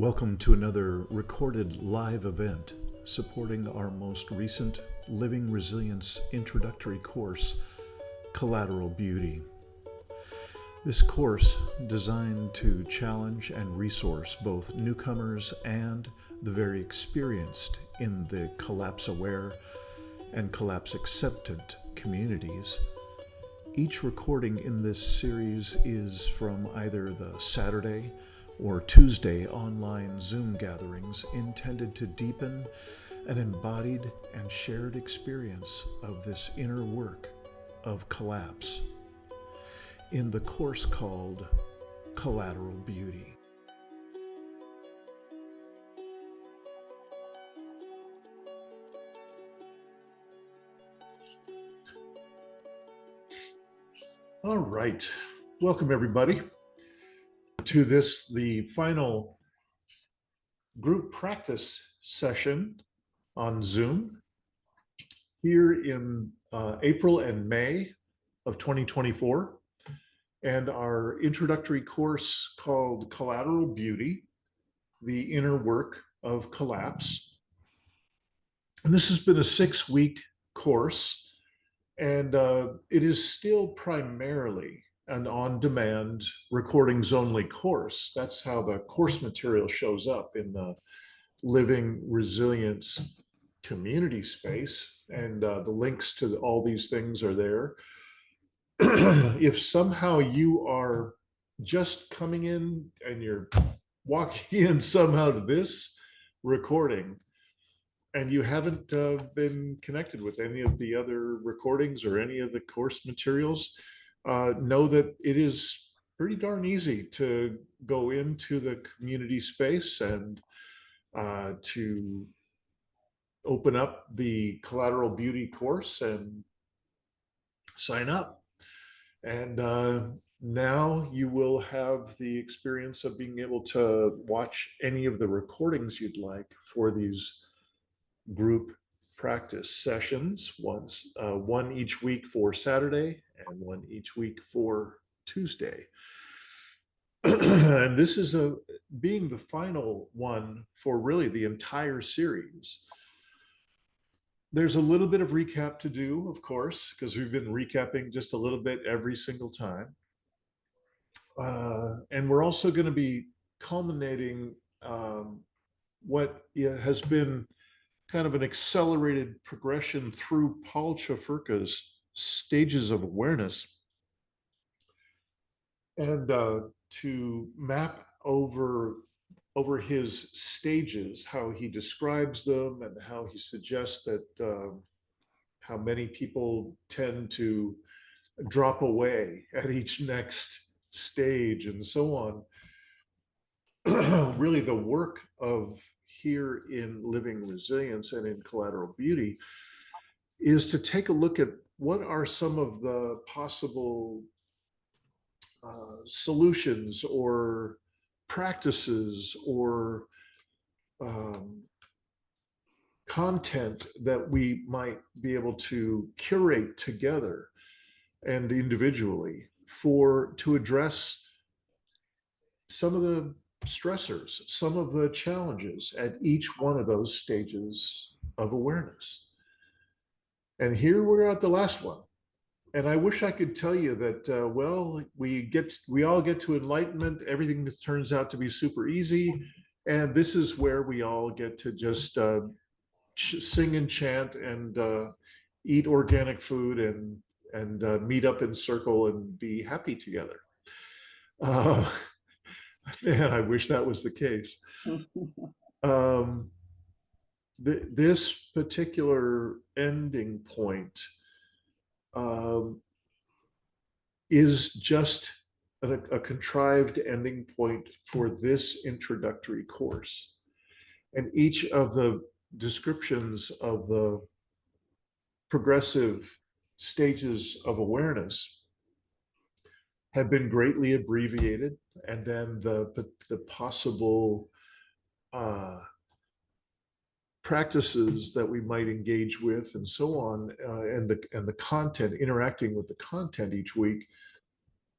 Welcome to another recorded live event supporting our most recent Living Resilience Introductory Course, Collateral Beauty. This course, designed to challenge and resource both newcomers and the very experienced in the collapse-aware and collapse-acceptant communities. Each recording in this series is from either the Saturday or Tuesday online Zoom gatherings intended to deepen an embodied and shared experience of this inner work of collapse in the course called Collateral Beauty. All right, welcome everybody to the final group practice session on Zoom here in April and May of 2024, and our introductory course called Collateral Beauty, the Inner Work of Collapse. And this has been a 6-week course, and it is still primarily an on-demand recordings only course. That's how the course material shows up in the Living Resilience community space, and the links to all these things are there. If somehow you are just coming in and you're walking in somehow to this recording and you haven't been connected with any of the other recordings or any of the course materials, know that it is pretty darn easy to go into the community space and to open up the Collateral Beauty course and sign up. And now you will have the experience of being able to watch any of the recordings you'd like for these group practice sessions, one each week for Saturday and one each week for Tuesday. And this is being the final one for really the entire series. There's a little bit of recap to do, of course, because we've been recapping just a little bit every single time. And we're also going to be culminating what has been kind of an accelerated progression through Paul Chefurka's stages of awareness, and to map over his stages, how he describes them and how he suggests that how many people tend to drop away at each next stage and so on. Really the work of here in Living Resilience and in Collateral Beauty is to take a look at what are some of the possible solutions or practices or content that we might be able to curate together and individually to address some of the stressors, some of the challenges at each one of those stages of awareness. And here we're at the last one. And I wish I could tell you that, well, we all get to enlightenment, everything turns out to be super easy, and this is where we all get to just sing and chant and eat organic food and meet up in circle and be happy together. Man, I wish that was the case. This particular ending point is just a contrived ending point for this introductory course. And each of the descriptions of the progressive stages of awareness have been greatly abbreviated, and then the possible practices that we might engage with and so on, and the content, interacting with the content each week.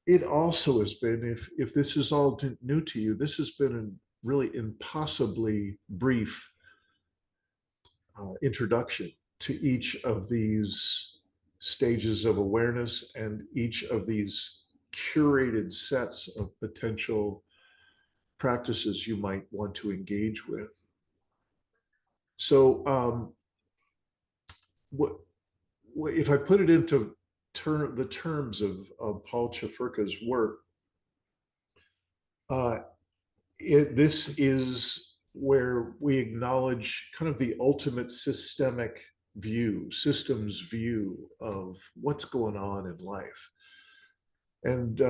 It also has been, if this is all new to you, this has been really impossibly brief introduction to each of these stages of awareness and each of these curated sets of potential practices you might want to engage with. So, what if I put it into the terms of Paul Chefurka's work? Uh, this is where we acknowledge kind of the ultimate systemic view, systems view of what's going on in life. And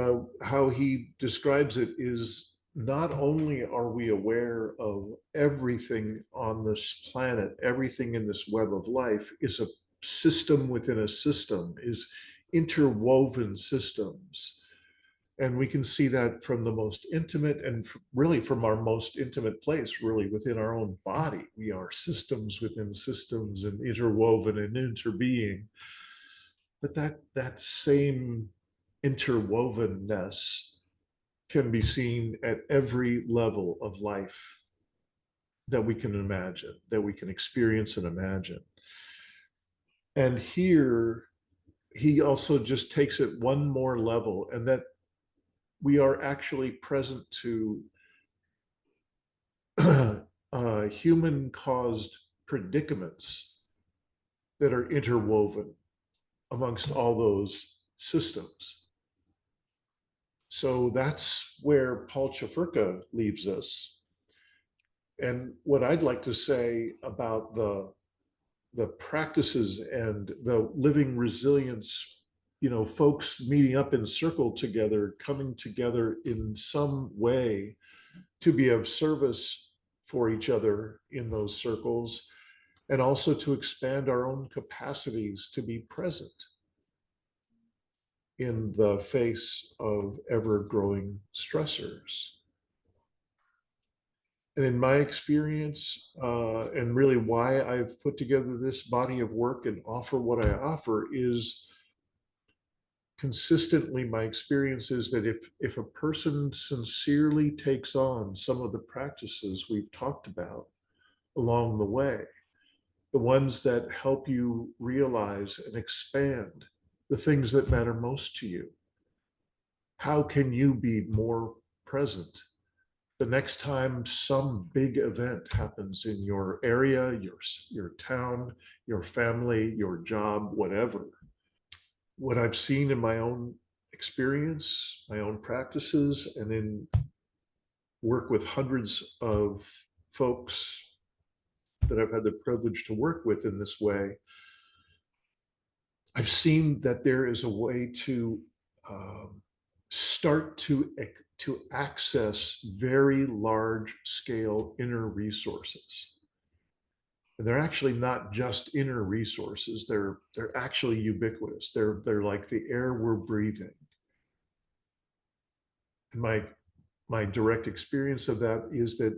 how he describes it is not only are we aware of everything on this planet, everything in this web of life is a system within a system, is interwoven systems. And we can see that from the most intimate and really from our most intimate place, really within our own body. We are systems within systems and interwoven and interbeing. But that same interwovenness can be seen at every level of life that we can imagine, that we can experience and imagine. And here, he also just takes it one more level, and that we are actually present to human-caused predicaments that are interwoven amongst all those systems. So that's where Paul Chefurka leaves us. And what I'd like to say about the practices and the living resilience, folks meeting up in circle together, coming together in some way to be of service for each other in those circles, and also to expand our own capacities to be present in the face of ever-growing stressors. And in my experience, and really why I've put together this body of work and offer what I offer, is consistently my experience is that if a person sincerely takes on some of the practices we've talked about along the way, the ones that help you realize and expand the things that matter most to you, how can you be more present the next time some big event happens in your area, your town, your family, your job, whatever? What I've seen in my own experience, my own practices, and in work with hundreds of folks that I've had the privilege to work with in this way, I've seen that there is a way to start to access very large scale inner resources. And they're actually not just inner resources, they're actually ubiquitous. They're like the air we're breathing. And my direct experience of that is that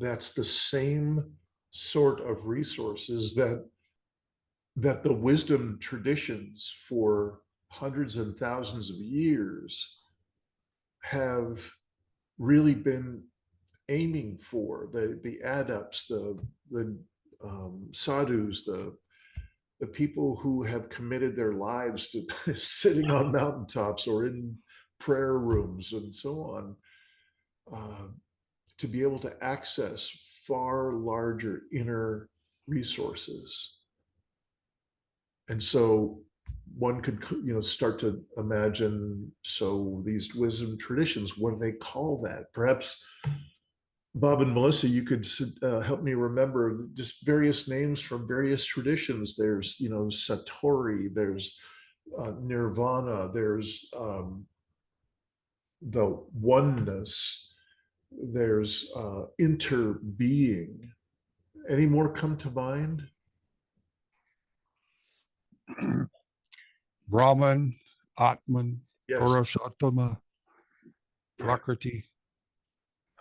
that's the same sort of resources that the wisdom traditions for hundreds and thousands of years have really been aiming for. The adepts, the sadhus, the people who have committed their lives to sitting on mountaintops or in prayer rooms and so on, to be able to access far larger inner resources. And so one could, start to imagine, so these wisdom traditions, what do they call that? Perhaps Bob and Melissa, you could help me remember just various names from various traditions. There's, Satori, there's Nirvana, there's the oneness, there's interbeing. Any more come to mind? Brahman, Atman, Yes. Purushottama, Prakriti.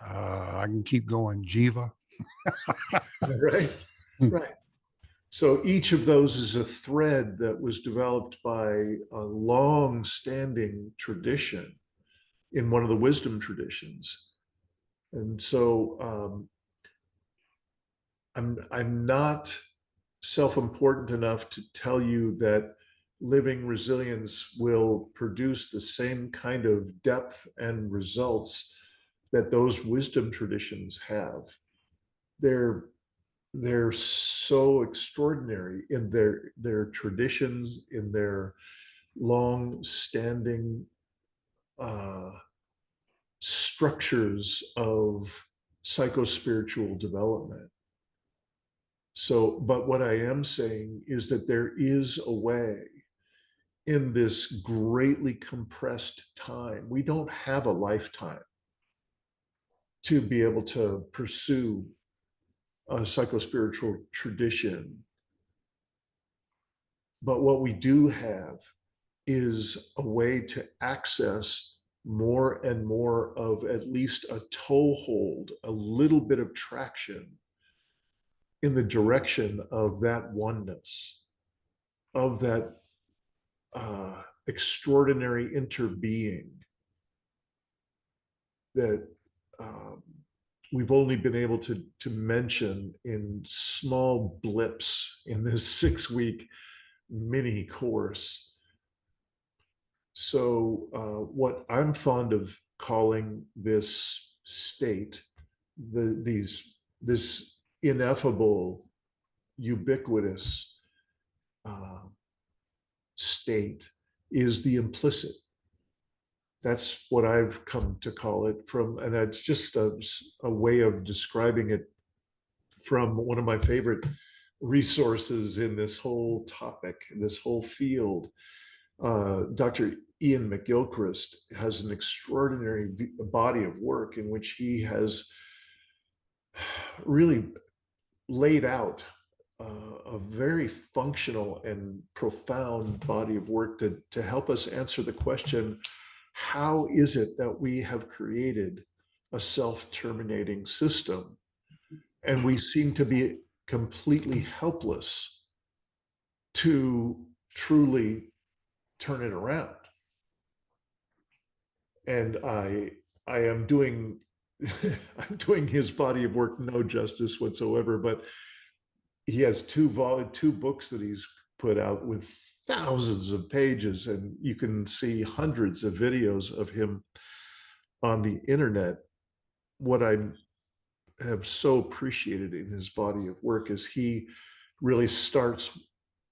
I can keep going. Jiva. Right. Right. So each of those is a thread that was developed by a long-standing tradition in one of the wisdom traditions. And so I'm not self-important enough to tell you that living resilience will produce the same kind of depth and results that those wisdom traditions have. They're they're so extraordinary in their traditions, in their long-standing uh, structures of psychospiritual development. So, but what I am saying is that there is a way in this greatly compressed time. We don't have a lifetime to be able to pursue a psychospiritual tradition. But what we do have is a way to access more and more of at least a toehold, a little bit of traction in the direction of that oneness, of that extraordinary interbeing that we've only been able to mention in small blips in this 6 week mini course. So what I'm fond of calling this state, this ineffable, ubiquitous uh, state, is the implicit. That's what I've come to call it from, and it's just a way of describing it from one of my favorite resources in this whole topic, this whole field. Dr. Ian McGilchrist has an extraordinary body of work in which he has really laid out a very functional and profound body of work to help us answer the question, how is it that we have created a self-terminating system and we seem to be completely helpless to truly turn it around? And I am doing I'm doing his body of work no justice whatsoever, but he has two books that he's put out with thousands of pages, and you can see hundreds of videos of him on the internet. What I have so appreciated in his body of work is he really starts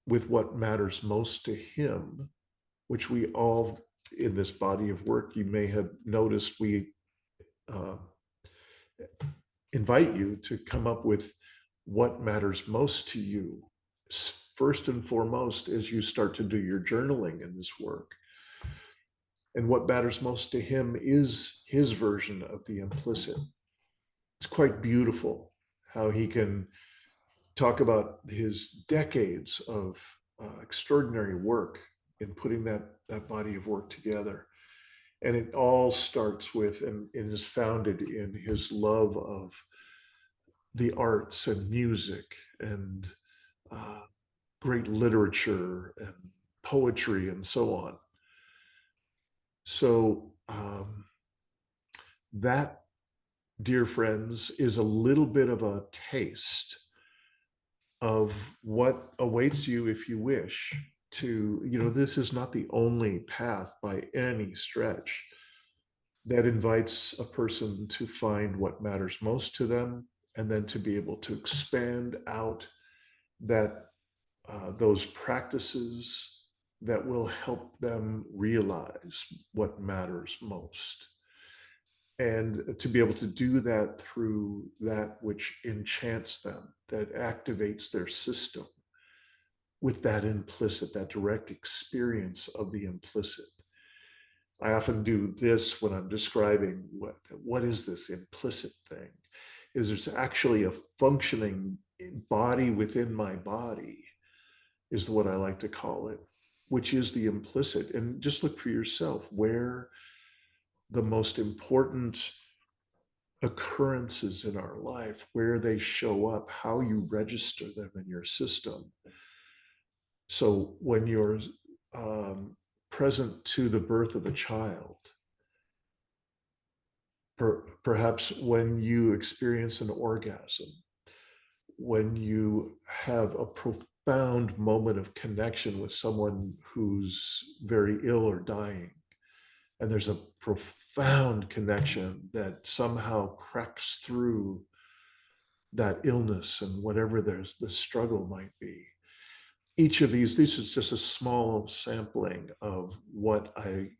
with what matters most to him, which we all, in this body of work, you may have noticed, we uh, invite you to come up with what matters most to you first and foremost as you start to do your journaling in this work. And what matters most to him is his version of the implicit. It's quite beautiful how he can talk about his decades of extraordinary work in putting that body of work together. And it all starts with and is founded in his love of the arts and music and uh, great literature and poetry and so on. So that, dear friends, is a little bit of a taste of what awaits you if you wish to, this is not the only path by any stretch that invites a person to find what matters most to them and then to be able to expand out that those practices that will help them realize what matters most. And to be able to do that through that which enchants them, that activates their system with that implicit, that direct experience of the implicit. I often do this when I'm describing what is this implicit thing. Is there's actually a functioning body within my body, is what I like to call it, which is the implicit. And just look for yourself where the most important occurrences in our life, where they show up, how you register them in your system. So when you're present to the birth of a child, Perhaps when you experience an orgasm, when you have a profound moment of connection with someone who's very ill or dying, and there's a profound connection that somehow cracks through that illness and whatever the struggle might be. Each of these is just a small sampling of what I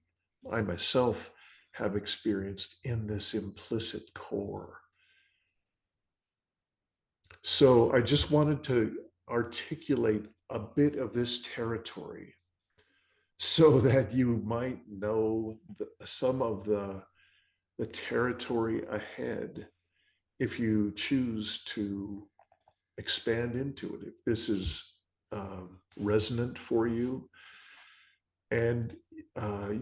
myself have experienced in this implicit core. So I just wanted to articulate a bit of this territory so that you might know some of the territory ahead if you choose to expand into it, if this is resonant for you. And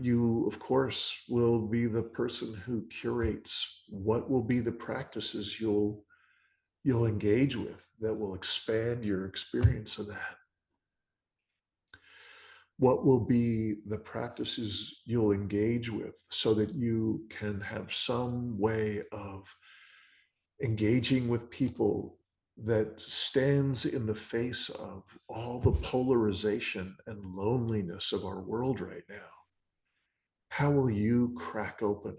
you, of course, will be the person who curates what will be the practices you'll engage with that will expand your experience of that. What will be the practices you'll engage with so that you can have some way of engaging with people that stands in the face of all the polarization and loneliness of our world right now? How will you crack open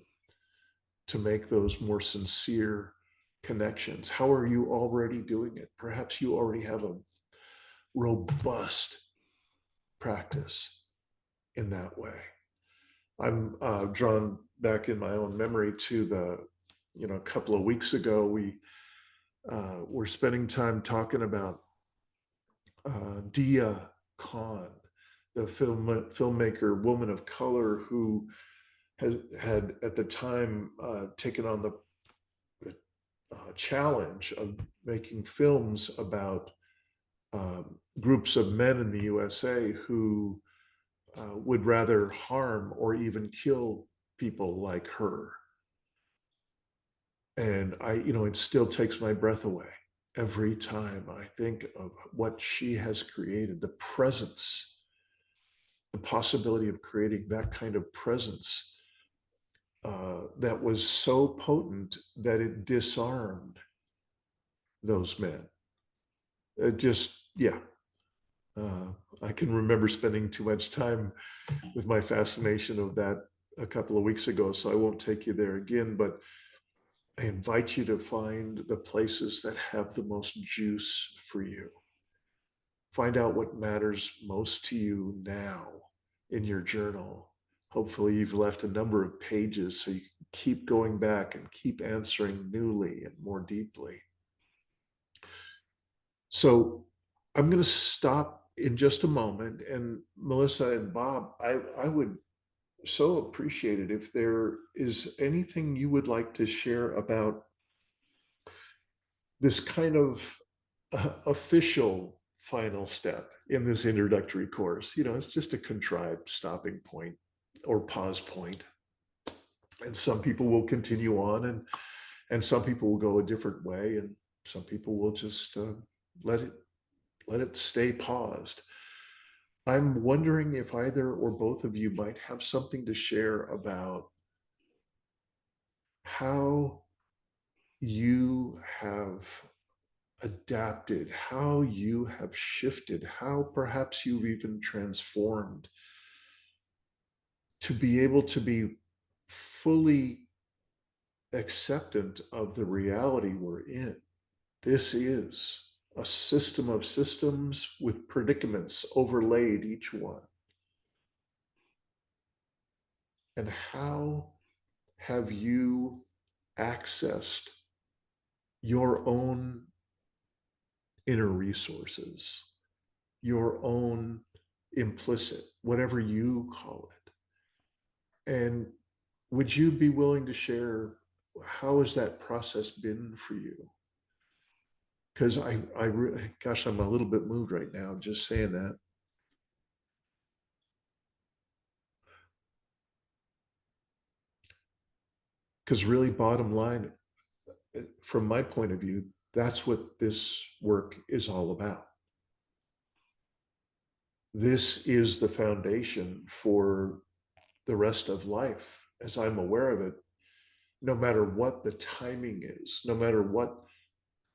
to make those more sincere connections? How are you already doing it? Perhaps you already have a robust practice in that way. I'm drawn back in my own memory to a couple of weeks ago, we were spending time talking about Dia Khan, the filmmaker, woman of color, who had at the time taken on the challenge of making films about groups of men in the USA who would rather harm or even kill people like her. And it still takes my breath away every time I think of what she has created, the presence, the possibility of creating that kind of presence that was so potent that it disarmed those men. It just, yeah. I can remember spending too much time with my fascination of that a couple of weeks ago, so I won't take you there again, but I invite you to find the places that have the most juice for you. Find out what matters most to you now in your journal. Hopefully, you've left a number of pages so you can keep going back and keep answering newly and more deeply. So, I'm going to stop in just a moment. And Melissa and Bob, I would so appreciate it if there is anything you would like to share about this kind of official final step in this introductory course. It's just a contrived stopping point or pause point. And some people will continue on, and some people will go a different way, and some people will just let it stay paused. I'm wondering if either or both of you might have something to share about how you have adapted, how you have shifted, how perhaps you've even transformed to be able to be fully acceptant of the reality we're in. This is a system of systems with predicaments overlaid each one. And how have you accessed your own inner resources, your own implicit, whatever you call it? And would you be willing to share how has that process been for you? Because gosh, I'm a little bit moved right now just saying that. Because really, bottom line, from my point of view, that's what this work is all about. This is the foundation for the rest of life, as I'm aware of it. no matter what the timing is, no matter what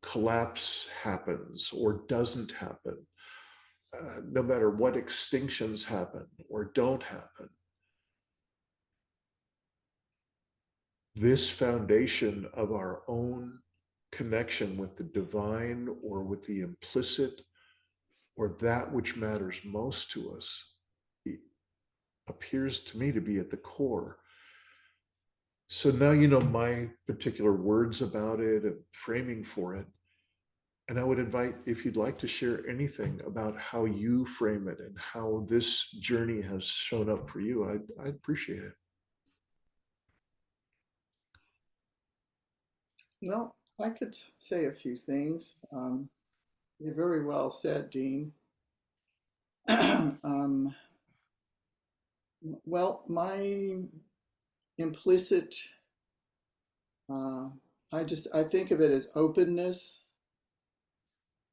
collapse happens or doesn't happen, no matter what extinctions happen or don't happen, this foundation of our own connection with the divine or with the implicit or that which matters most to us appears to me to be at the core. So now you know my particular words about it and framing for it. And I would invite, if you'd like to share anything about how you frame it and how this journey has shown up for you, I'd appreciate it. Well, I could say a few things. You're very well said, Dean. um, well, my implicit, uh, I think of it as openness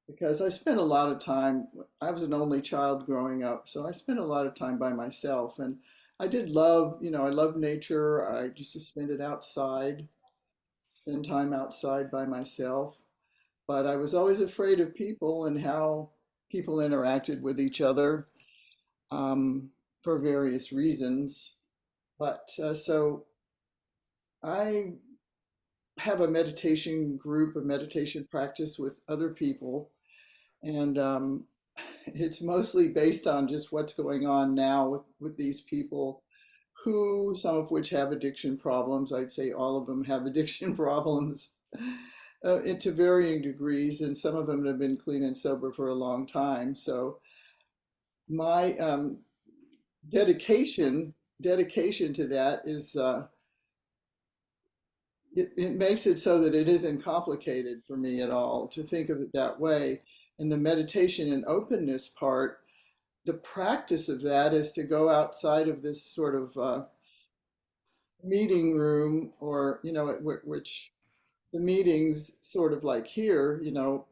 because I spent a lot of time, I was an only child growing up, so I spent a lot of time by myself. And I did love, I love nature. I used to spend it outside, spend time outside by myself. But I was always afraid of people and how people interacted with each other for various reasons. But so I have a meditation group, a meditation practice with other people, and it's mostly based on just what's going on now with these people who, some of which have addiction problems. I'd say all of them have addiction problems to varying degrees, and some of them have been clean and sober for a long time. So my dedication to that is it makes it so that it isn't complicated for me at all to think of it that way. And the meditation and openness part, the practice of that is to go outside of this sort of meeting room, or which the meetings sort of like here,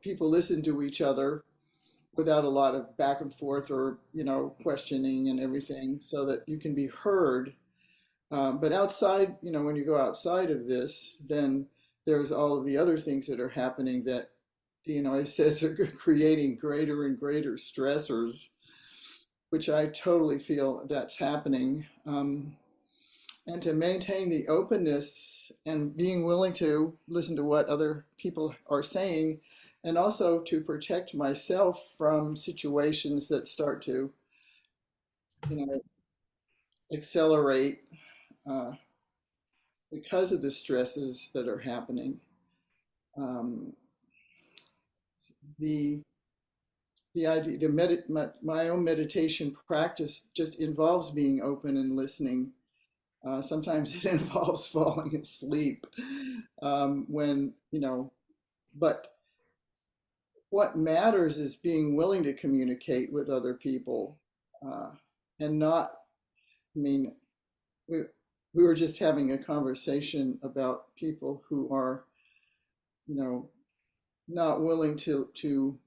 people listen to each other without a lot of back and forth or questioning and everything, so that you can be heard. But outside, when you go outside of this, then there's all of the other things that are happening that it says are creating greater and greater stressors, which I totally feel that's happening. And to maintain the openness and being willing to listen to what other people are saying, and also to protect myself from situations that start to, you know, accelerate uh, because of the stresses that are happening. Um, the the idea, my own meditation practice just involves being open and listening. Sometimes it involves falling asleep when, but what matters is being willing to communicate with other people uh, and not, I mean, we, we were just having a conversation about people who are, you know, not willing to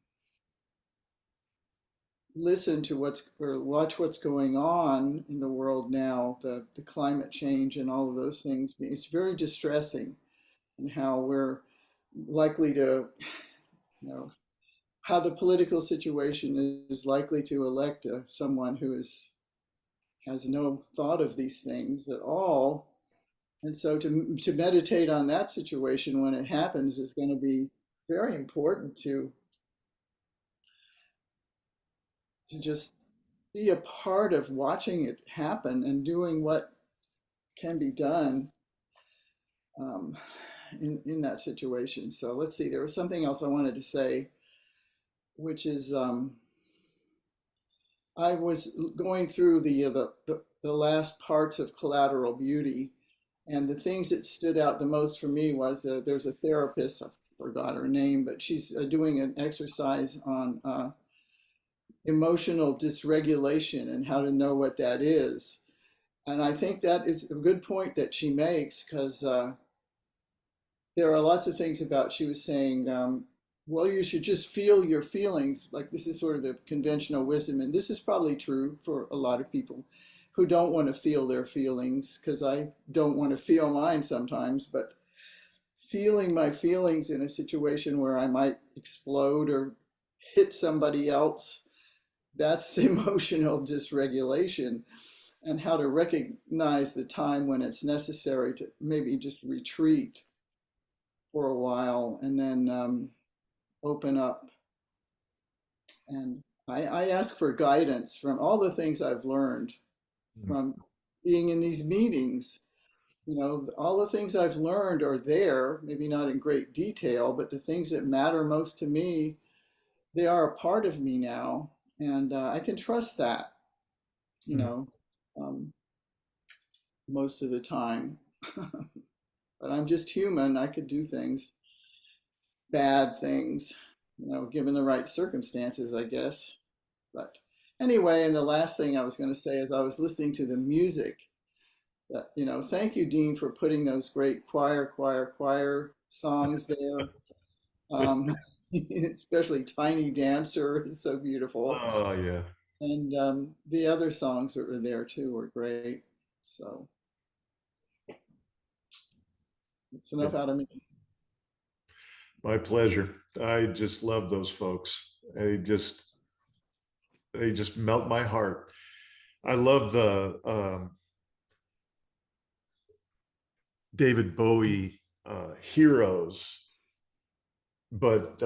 listen to what's or watch what's going on in the world now, the climate change and all of those things. It's very distressing, and how we're likely to, you know, how the political situation is likely to elect someone who has no thought of these things at all. And so to meditate on that situation when it happens is going to be very important to just be a part of watching it happen and doing what can be done um, in that situation. So let's see, there was something else I wanted to say, which is I was going through the last parts of Collateral Beauty, and the things that stood out the most for me was there's a therapist, I forgot her name, but she's doing an exercise on emotional dysregulation and how to know what that is. And I think that is a good point that she makes, because there are lots of things about, she was saying, well, you should just feel your feelings. Like, this is sort of the conventional wisdom, and this is probably true for a lot of people who don't want to feel their feelings, because I don't want to feel mine sometimes, but feeling my feelings in a situation where I might explode or hit somebody else, that's emotional dysregulation. And how to recognize the time when it's necessary to maybe just retreat for a while and then open up. And I ask for guidance from all the things I've learned from being in these meetings. You know, all the things I've learned are there, maybe not in great detail, but the things that matter most to me, they are a part of me now. And I can trust that, you know, um, most of the time. But I'm just human. I could do things, bad things, you know, given the right circumstances, I guess. But anyway, and the last thing I was going to say is I was listening to the music. That, you know, thank you, Dean, for putting those great choir songs there. Um, especially Tiny Dancer is so beautiful. Oh, yeah. And the other songs that were there too were great. So it's Yeah. enough out of me. My pleasure. I just love those folks. They just melt my heart. I love the David Bowie Heroes, but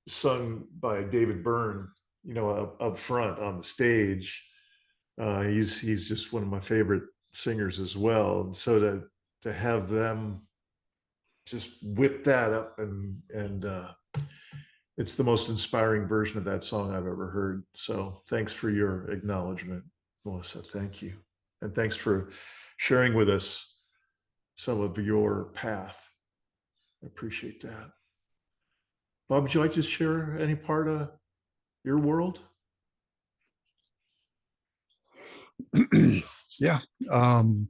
sung by David Byrne, you know, up front on the stage. He's just one of my favorite singers as well. And so to have them just whip that up and it's the most inspiring version of that song I've ever heard. So thanks for your acknowledgement, Melissa. Thank you. And thanks for sharing with us some of your path. I appreciate that. Bob, would you like to share any part of your world? Yeah. Um,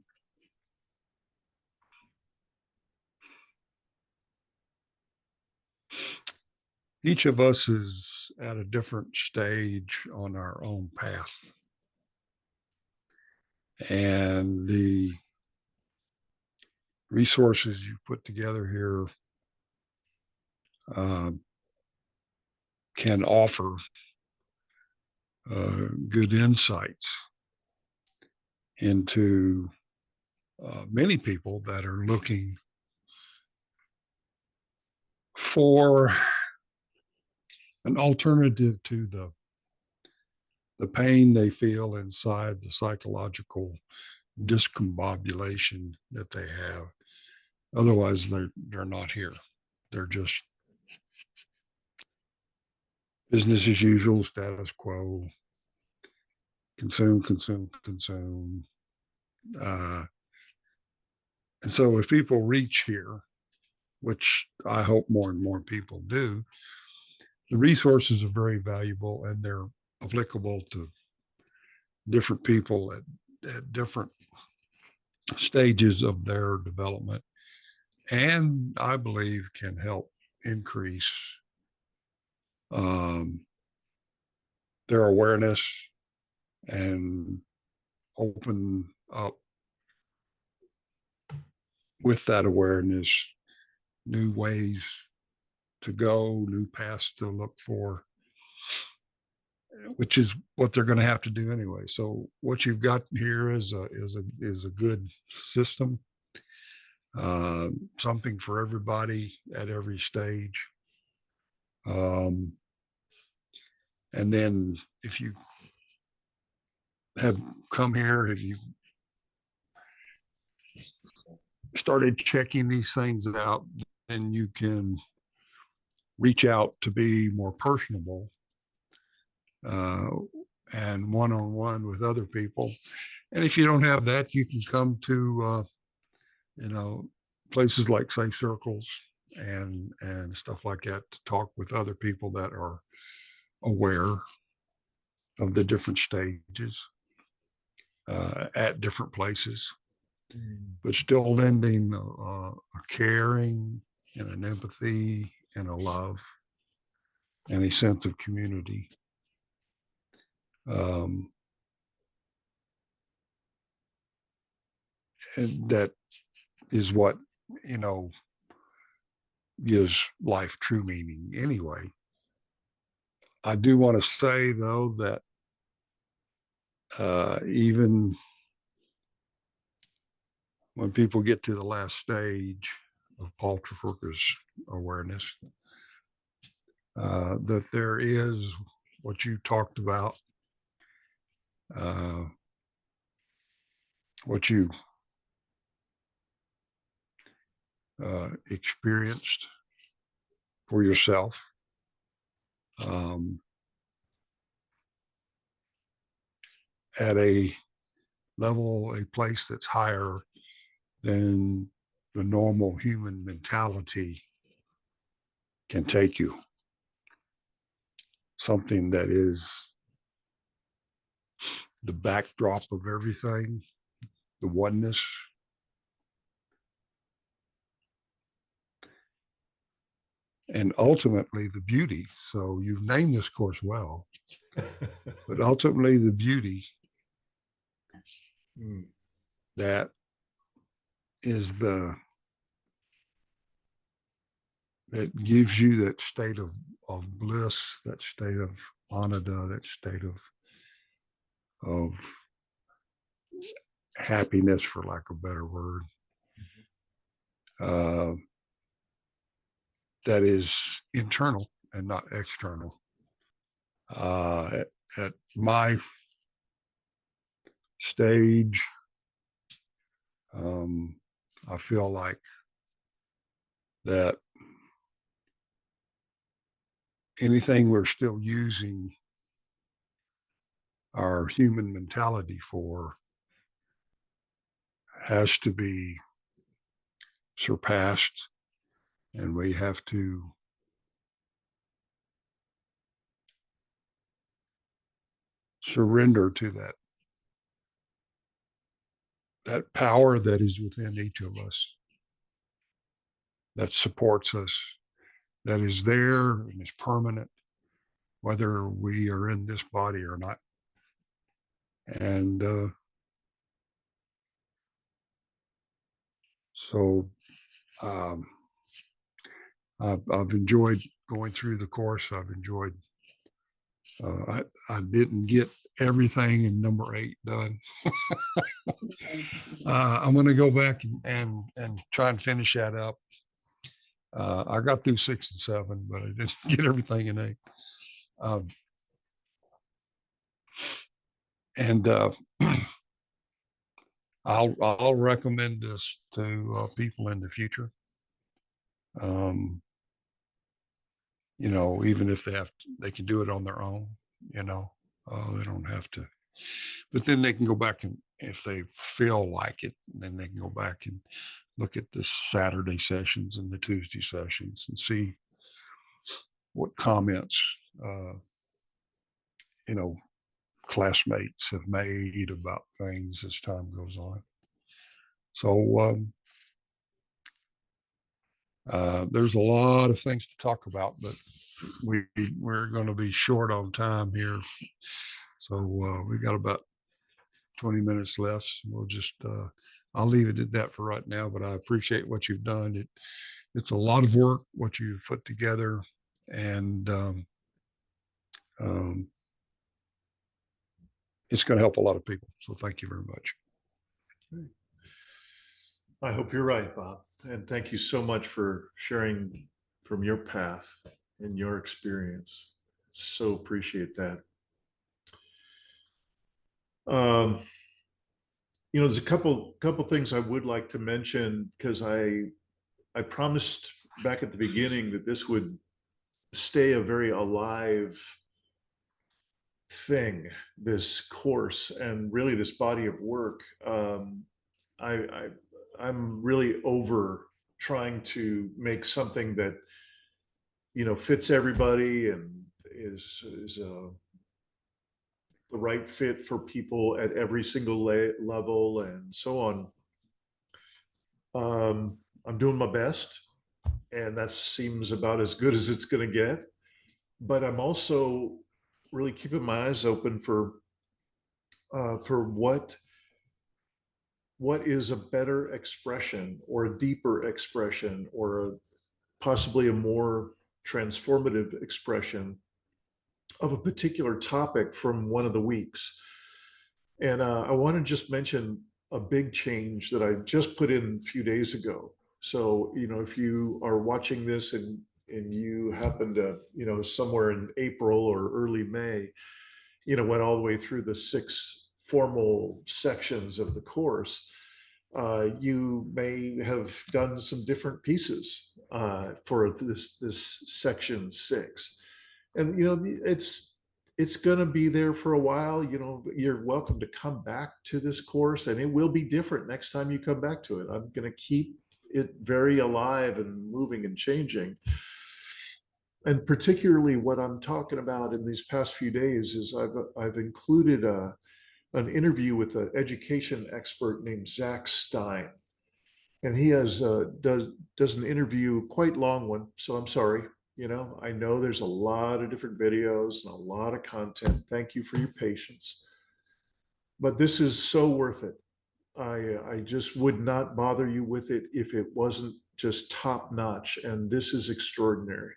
each of us is at a different stage on our own path. And the resources you put together here uh, can offer good insights into many people that are looking for an alternative to the pain they feel inside, the psychological discombobulation that they have. Otherwise, they're not here. They're just business as usual, status quo, consume, consume, consume. Uh, and so if people reach here, which I hope more and more people do, the resources are very valuable and they're applicable to different people at different stages of their development. And I believe can help increase um, their awareness and open up with that awareness new ways to go, new paths to look for, which is what they're going to have to do anyway. So what you've got here is a good system, something for everybody at every stage. Um, and then if you have come here, if you started checking these things out, then you can reach out to be more personable uh, and one-on-one with other people. And if you don't have that, you can come to you know, places like safe circles and stuff like that to talk with other people that are aware of the different stages at different places, but still lending a caring and an empathy and a love and a sense of community. Um, and that is what, gives life true meaning anyway. I do want to say, though, that even when people get to the last stage of Paul Chefurka's awareness, that there is what you talked about, what you experienced for yourself. At a level, a place that's higher than the normal human mentality can take you. Something that is the backdrop of everything, the oneness. And ultimately the beauty. So you've named this course well, but ultimately the beauty that is that gives you that state of bliss, that state of ananda, that state of happiness, for lack of a better word, that is internal and not external. At my stage, I feel like that anything we're still using our human mentality for has to be surpassed, and we have to surrender to that power that is within each of us, that supports us, that is there and is permanent, whether we are in this body or not. And so I've enjoyed going through the course. I've enjoyed, I didn't get everything in number 8 done. I'm going to go back and try and finish that up. I got through 6 and 7, but I didn't get everything in 8. And I'll recommend this to people in the future. Even if they can do it on their own. They don't have to. But then they can go back, and if they feel like it, then they can go back and look at the Saturday sessions and the Tuesday sessions and see what comments classmates have made about things as time goes on. So there's a lot of things to talk about, but we're going to be short on time here. So we got about 20 minutes left. We'll just I'll leave it at that for right now, but I appreciate what you've done. It's a lot of work what you've put together, and it's going to help a lot of people. So thank you very much. I hope you're right, Bob. And thank you so much for sharing from your path and your experience. So appreciate that. There's a couple things I would like to mention, because I promised back at the beginning that this would stay a very alive thing, this course, and really this body of work. I'm really over trying to make something that fits everybody and is the right fit for people at every single level and so on. I'm doing my best, and that seems about as good as it's going to get. But I'm also really keeping my eyes open for what what is a better expression or a deeper expression or possibly a more transformative expression of a particular topic from one of the weeks. And I want to just mention a big change that I just put in a few days ago. So, if you are watching this and you happen to, somewhere in April or early May, went all the way through the 6 formal sections of the course, you may have done some different pieces for this section 6. And it's going to be there for a while. You're welcome to come back to this course, and it will be different next time you come back to it. I'm going to keep it very alive and moving and changing. And particularly what I'm talking about in these past few days is I've included an interview with an education expert named Zach Stein, and he does an interview, quite long one. So I'm sorry. I know there's a lot of different videos and a lot of content. Thank you for your patience, but this is so worth it. I just would not bother you with it if it wasn't just top notch, and this is extraordinary.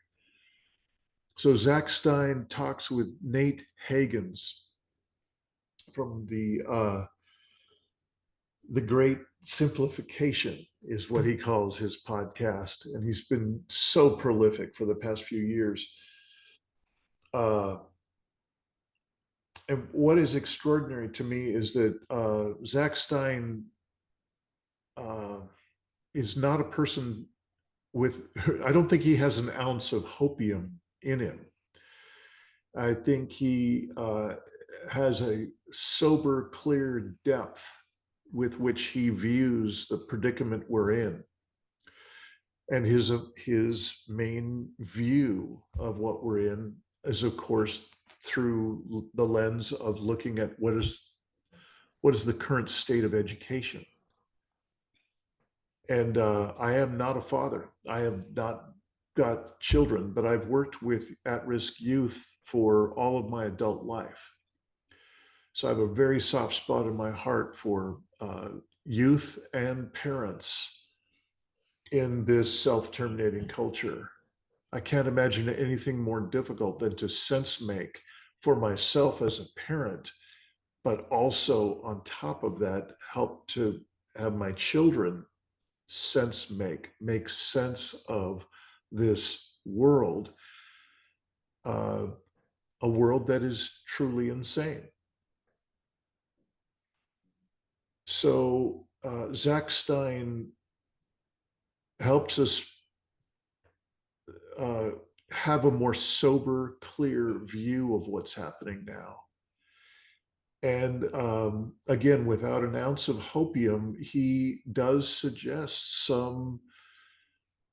So Zach Stein talks with Nate Hagens from the Great Simplification is what he calls his podcast, and he's been so prolific for the past few years. And what is extraordinary to me is that Zach Stein is not a person with, I don't think he has an ounce of hopium in him. I think he has a sober, clear depth with which he views the predicament we're in. And his main view of what we're in is, of course, through the lens of looking at what is the current state of education. And I am not a father. I have not got children, but I've worked with at-risk youth for all of my adult life. So I have a very soft spot in my heart for youth and parents in this self-terminating culture. I can't imagine anything more difficult than to sense make for myself as a parent, but also on top of that, help to have my children make sense of this world, a world that is truly insane. So Zach Stein helps us have a more sober, clear view of what's happening now. And again, without an ounce of hopium, he does suggest some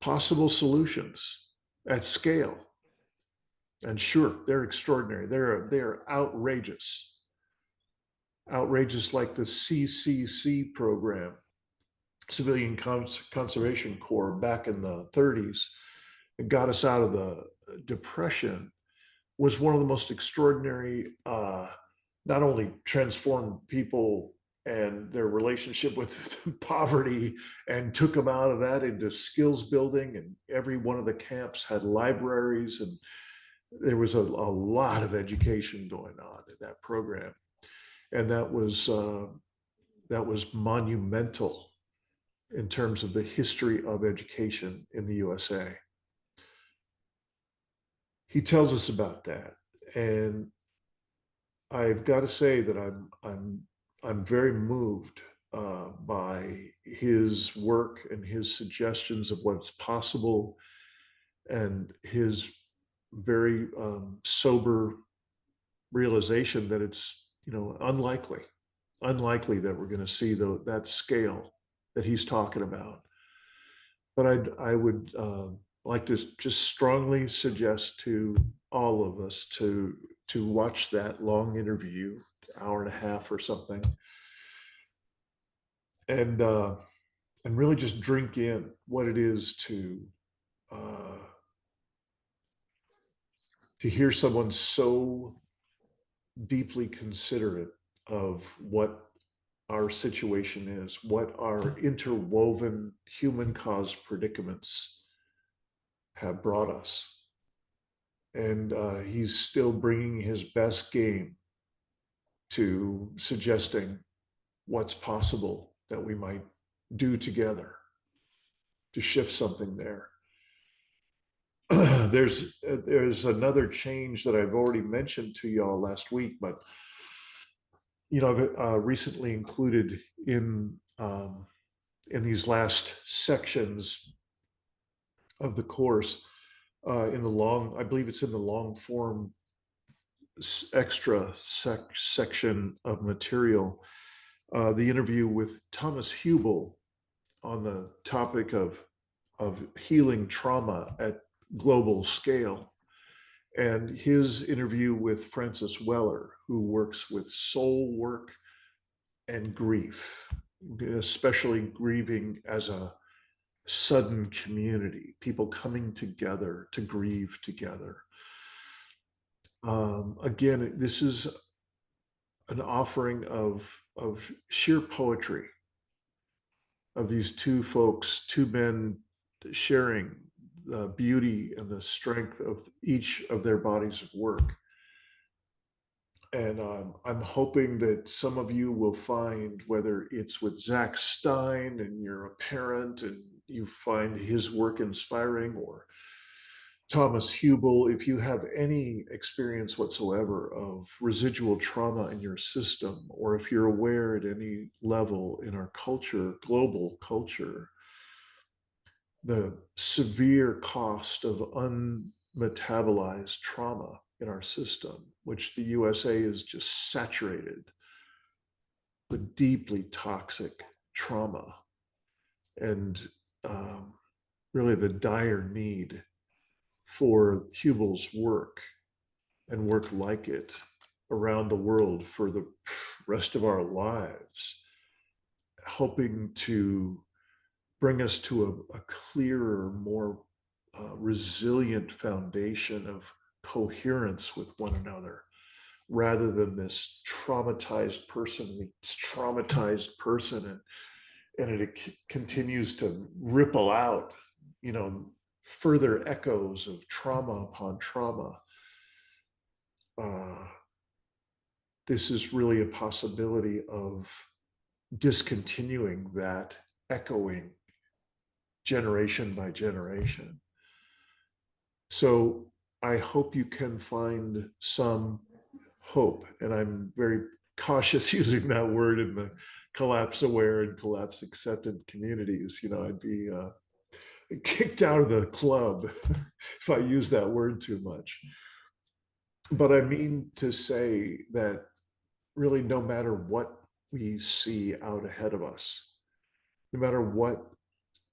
possible solutions at scale. And sure, they're extraordinary. They're outrageous. Outrageous like the CCC program, Civilian Conservation Corps, back in the 30s. It got us out of the Depression, was one of the most extraordinary, not only transformed people and their relationship with poverty and took them out of that into skills building, and every one of the camps had libraries, and there was a lot of education going on in that program. And that was monumental in terms of the history of education in the USA. He tells us about that, and I've got to say that I'm very moved by his work and his suggestions of what's possible, and his very sober realization that it's unlikely that we're going to see that scale that he's talking about. But I would like to just strongly suggest to all of us to watch that long interview, hour and a half or something, and really just drink in what it is to hear someone so deeply considerate of what our situation is, what our interwoven human-caused predicaments have brought us. And he's still bringing his best game to suggesting what's possible that we might do together to shift something there. There's another change that I've already mentioned to y'all last week, but I've recently included in these last sections of the course, in the long, I believe it's in the long form extra section of material, the interview with Thomas Hubel on the topic of healing trauma at global scale, and his interview with Francis Weller, who works with soul work and grief, especially grieving as a sudden community, people coming together to grieve together. Again, this is an offering of sheer poetry of these two folks, two men sharing the beauty and the strength of each of their bodies of work. And I'm hoping that some of you will find, whether it's with Zach Stein and you're a parent and you find his work inspiring, or Thomas Hubel, if you have any experience whatsoever of residual trauma in your system, or if you're aware at any level in our culture, global culture, the severe cost of unmetabolized trauma in our system, which the USA is just saturated with deeply toxic trauma, and really the dire need for Hubel's work and work like it around the world for the rest of our lives, helping to bring us to a clearer, more resilient foundation of coherence with one another, rather than this traumatized person meets traumatized person, and it continues to ripple out, further echoes of trauma upon trauma. This is really a possibility of discontinuing that echoing generation by generation. So I hope you can find some hope, and I'm very cautious using that word in the collapse aware and collapse accepted communities. I'd be kicked out of the club if I use that word too much. But I mean to say that really, no matter what we see out ahead of us, no matter what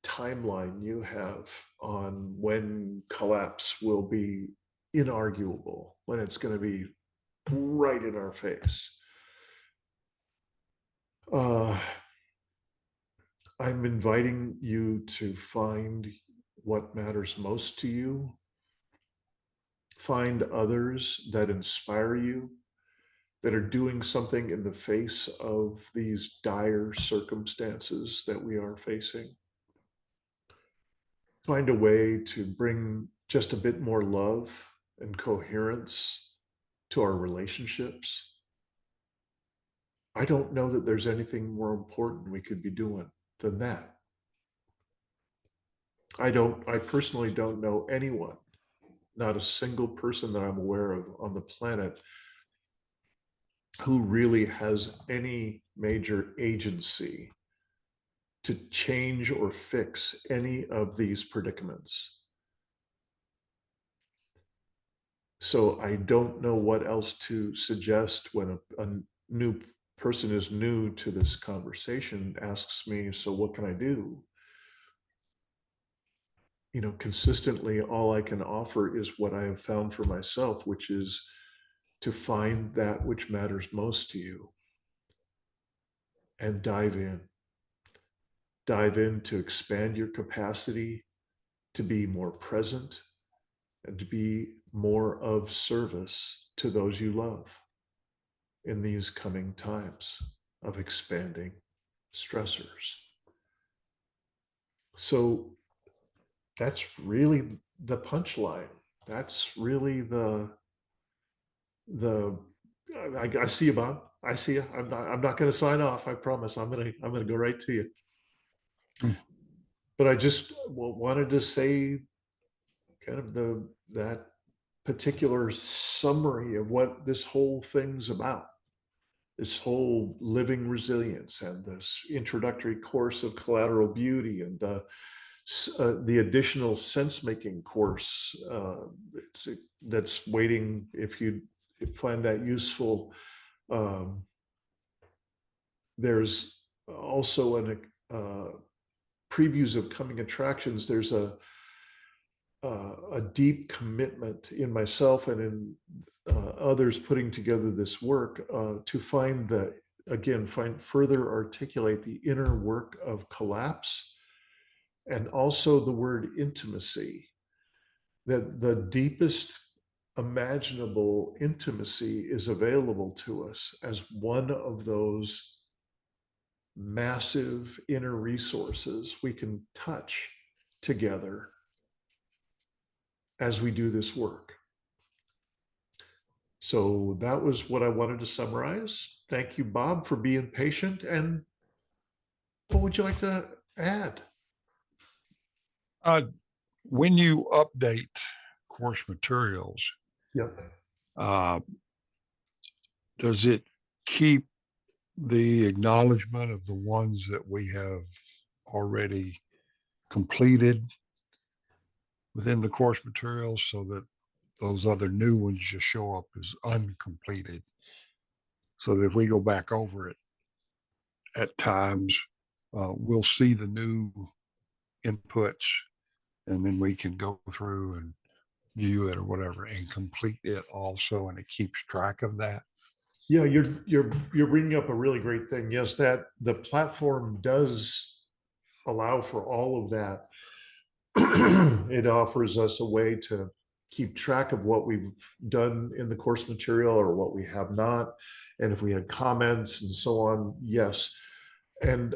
timeline you have on when collapse will be inarguable, when it's going to be right in our face, I'm inviting you to find what matters most to you. Find others that inspire you, that are doing something in the face of these dire circumstances that we are facing. Find a way to bring just a bit more love and coherence to our relationships. I don't know that there's anything more important we could be doing than that. I personally don't know anyone, not a single person that I'm aware of on the planet, who really has any major agency to change or fix any of these predicaments. So I don't know what else to suggest when a new person is new to this conversation, asks me, so what can I do? Consistently, all I can offer is what I have found for myself, which is to find that which matters most to you and dive in. Dive in to expand your capacity to be more present and to be more of service to those you love in these coming times. of expanding stressors. So that's really the punchline. That's really the I see you, Bob. I see you. I'm not going to sign off. I promise. I'm going to go right to you. Hmm. But I just wanted to say kind of that particular summary of what this whole thing's about. This whole living resilience and this introductory course of Collateral Beauty and the additional sense making course that's waiting if you find that useful. Um, there's also previews of coming attractions. There's a deep commitment in myself and in others putting together this work to find further articulate the inner work of collapse, and also the word intimacy, that the deepest imaginable intimacy is available to us as one of those massive inner resources we can touch together as we do this work. So that was what I wanted to summarize. Thank you, Bob, for being patient. And what would you like to add? When you update course materials, Yep. uh, does it keep the acknowledgement of the ones that we have already completed within the course materials so that those other new ones just show up as uncompleted? So that if we go back over it at times, we'll see the new inputs and then we can go through and view it or whatever and complete it also, and it keeps track of that. Yeah, you're bringing up a really great thing. Yes, that the platform does allow for all of that. It offers us a way to keep track of what we've done in the course material or what we have not, and if we had comments and so on. Yes, and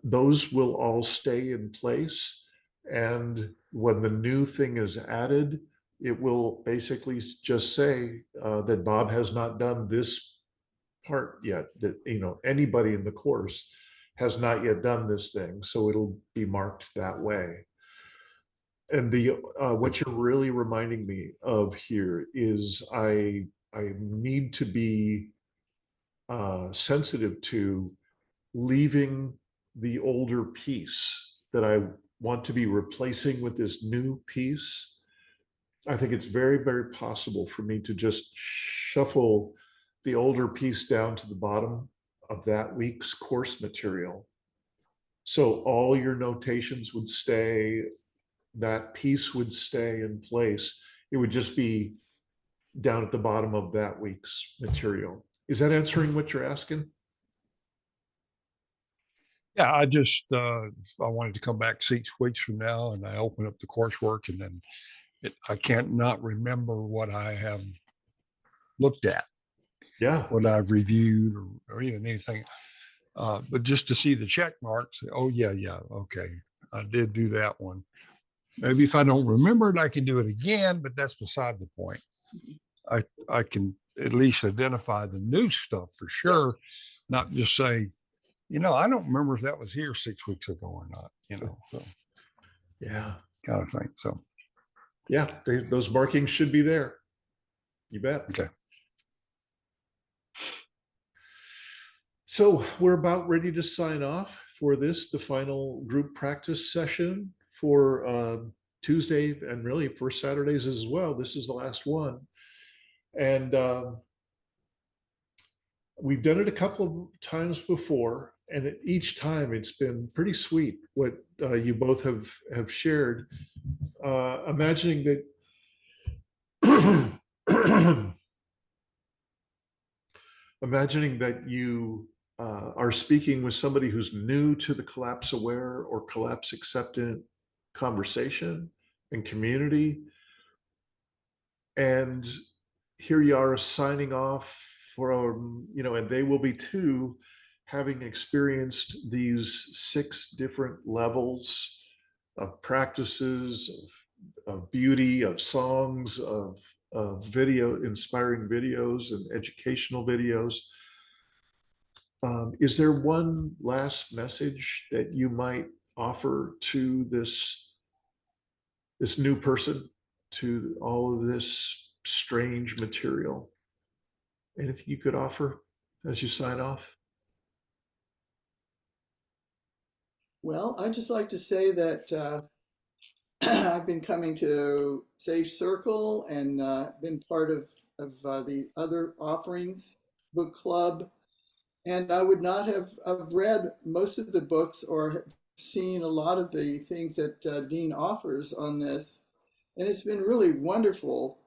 those will all stay in place. And when the new thing is added, it will basically just say that Bob has not done this part yet, that anybody in the course has not yet done this thing, so it'll be marked that way. And what you're really reminding me of here is I need to be sensitive to leaving the older piece that I want to be replacing with this new piece. I think it's very, very possible for me to just shuffle the older piece down to the bottom of that week's course material. So all your notations would stay, that piece would stay in place. It would just be down at the bottom of that week's material. Is that answering what you're asking? Yeah, I wanted to come back 6 weeks from now and I open up the coursework and then I can't not remember what I have looked at, Yeah. what I've reviewed or even anything. But just to see the check marks, oh yeah, okay, I did do that one. Maybe if I don't remember it, I can do it again, but that's beside the point. I can at least identify the new stuff for sure, not just say, I don't remember if that was here 6 weeks ago or not, so Yeah. kind of thing. So, Yeah, those markings should be there. You bet. okay. So we're about ready to sign off for this, the final group practice session for Tuesday and really for Saturdays as well. This is the last one. And we've done it a couple of times before, and each time it's been pretty sweet what you both have shared. Imagining that imagining that you are speaking with somebody who's new to the collapse aware or collapse acceptant conversation and community, and here you are signing off for and they will be too, having experienced these 6 different levels of practices, of beauty, of songs, of video, inspiring videos and educational videos, is there one last message that you might offer to this new person, to all of this strange material? Anything you could offer as you sign off? Well, I'd just like to say that I've been coming to Safe Circle and been part of the other offerings, book club, and I would not have read most of the books or have seen a lot of the things that Dean offers on this, and it's been really wonderful.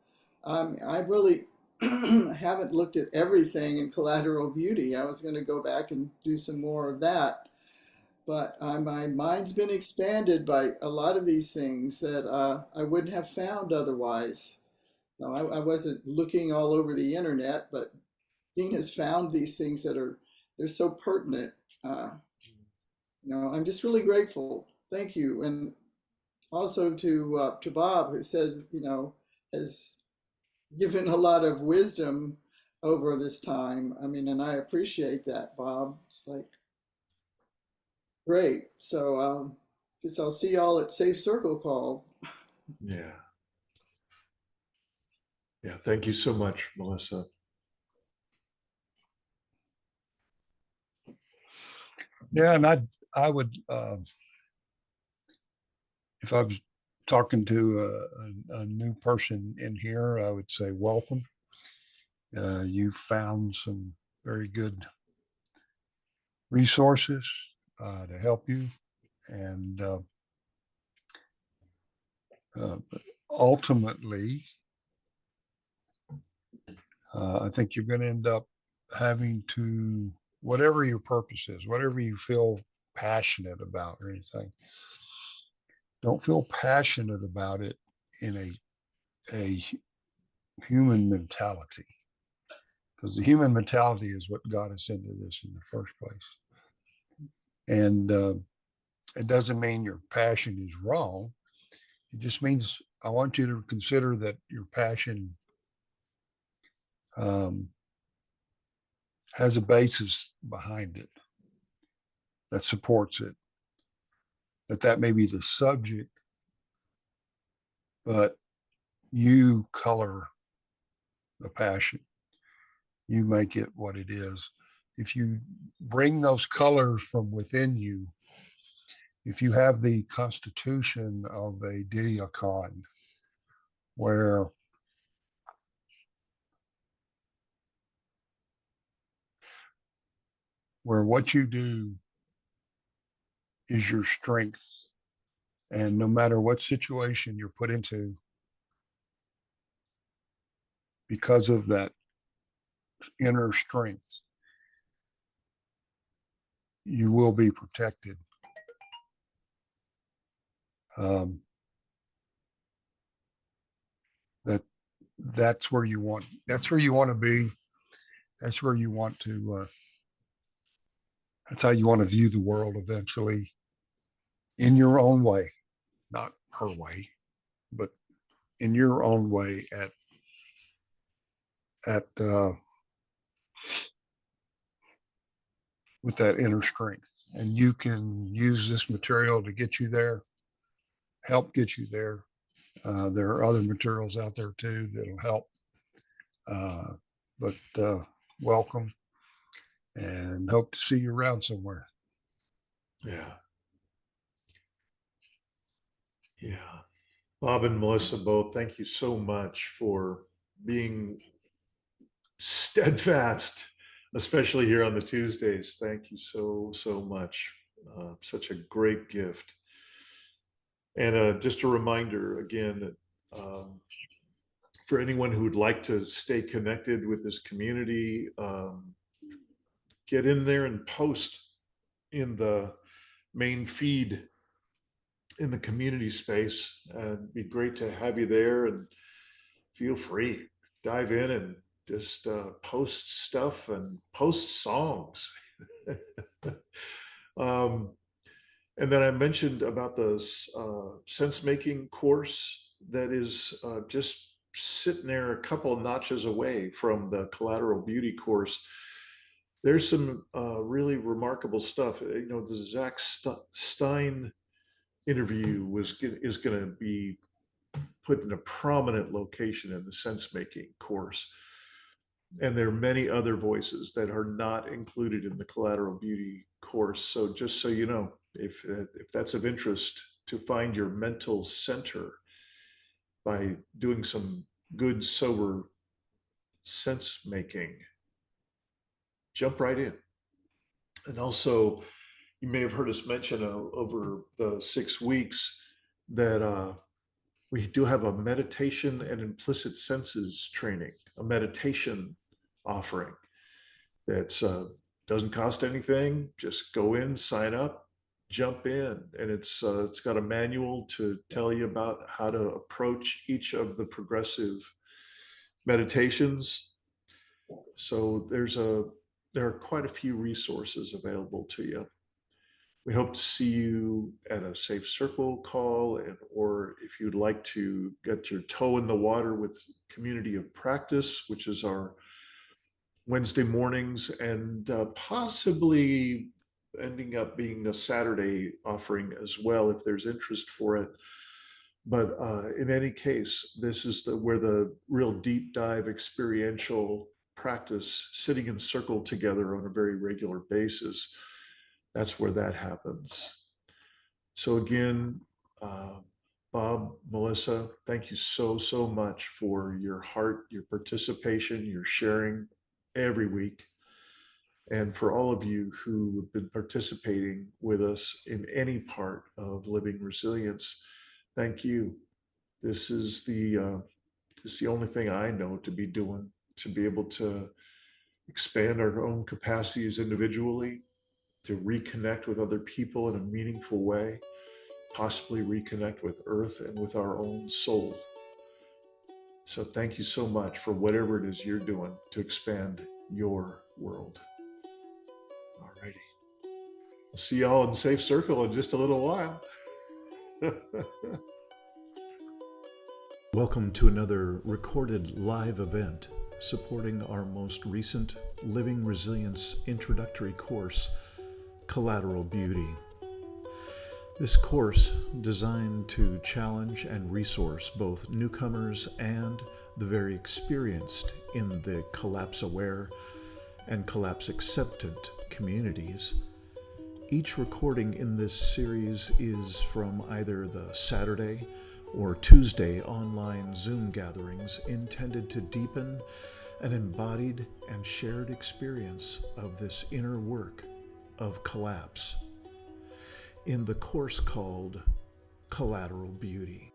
I really haven't looked at everything in Collateral Beauty. I was going to go back and do some more of that, but my mind's been expanded by a lot of these things that I wouldn't have found otherwise. No, I wasn't looking all over the internet, but Dean has found these things that they're so pertinent. Uh, I'm just really grateful. Thank you, and also to Bob, who says has given a lot of wisdom over this time. I mean, and I appreciate that, Bob. It's like great. So guess I'll see y'all at Safe Circle Call. Yeah. Yeah. Thank you so much, Melissa. Yeah, and I would, if I was talking to a new person in here, I would say welcome. You found some very good resources to help you, and ultimately, I think you're going to end up having to, whatever your purpose is, whatever you feel passionate about or anything, don't feel passionate about it in a human mentality, because the human mentality is what got us into this in the first place. And it doesn't mean your passion is wrong. It just means I want you to consider that your passion has a basis behind it that supports it. That may be the subject, but you color the passion. You make it what it is. If you bring those colors from within you, if you have the constitution of a diakon, where what you do is your strength, and no matter what situation you're put into, because of that inner strength, you will be protected. Um, that's where you want. That's where you want to be. That's where you want to. That's how you want to view the world eventually, in your own way, not her way, but in your own way. At with that inner strength, and you can use this material to get you there, help get you there. There are other materials out there too that'll help. But welcome, and hope to see you around somewhere. Yeah. Yeah. Bob and Melissa both, thank you so much for being steadfast, especially here on the Tuesdays. Thank you so, so much. Such a great gift. And just a reminder again that for anyone who would like to stay connected with this community, get in there and post in the main feed in the community space. And it'd be great to have you there, and feel free, dive in and just post stuff and post songs. um, and then I mentioned about the sense making course that is just sitting there a couple of notches away from the Collateral Beauty course. There's some really remarkable stuff. The Zach Stein interview is going to be put in a prominent location in the sense making course. And there are many other voices that are not included in the Collateral Beauty course. So just so you know, if that's of interest, to find your mental center by doing some good, sober sense making, jump right in. And also, you may have heard us mention over the 6 weeks that we do have a meditation and implicit senses training, a meditation offering that's doesn't cost anything. Just go in, sign up, jump in, and it's got a manual to tell you about how to approach each of the progressive meditations. So there are quite a few resources available to you. We hope to see you at a Safe Circle call, or if you'd like to get your toe in the water with Community of Practice, which is our Wednesday mornings, and possibly ending up being a Saturday offering as well, if there's interest for it. But in any case, this is where the real deep dive experiential practice, sitting in circle together on a very regular basis, that's where that happens. So again, Bob, Melissa, thank you so much for your heart, your participation, your sharing every week. And for all of you who have been participating with us in any part of Living Resilience, thank you. This is the only thing I know to be doing, to be able to expand our own capacities individually, to reconnect with other people in a meaningful way, possibly reconnect with Earth and with our own soul. So thank you so much for whatever it is you're doing to expand your world. All righty. I'll see y'all in Safe Circle in just a little while. Welcome to another recorded live event supporting our most recent Living Resilience Introductory Course, Collateral Beauty. This course, designed to challenge and resource both newcomers and the very experienced in the collapse-aware and collapse-acceptant communities. Each recording in this series is from either the Saturday or Tuesday online Zoom gatherings intended to deepen an embodied and shared experience of this inner work of collapse in the course called Collateral Beauty.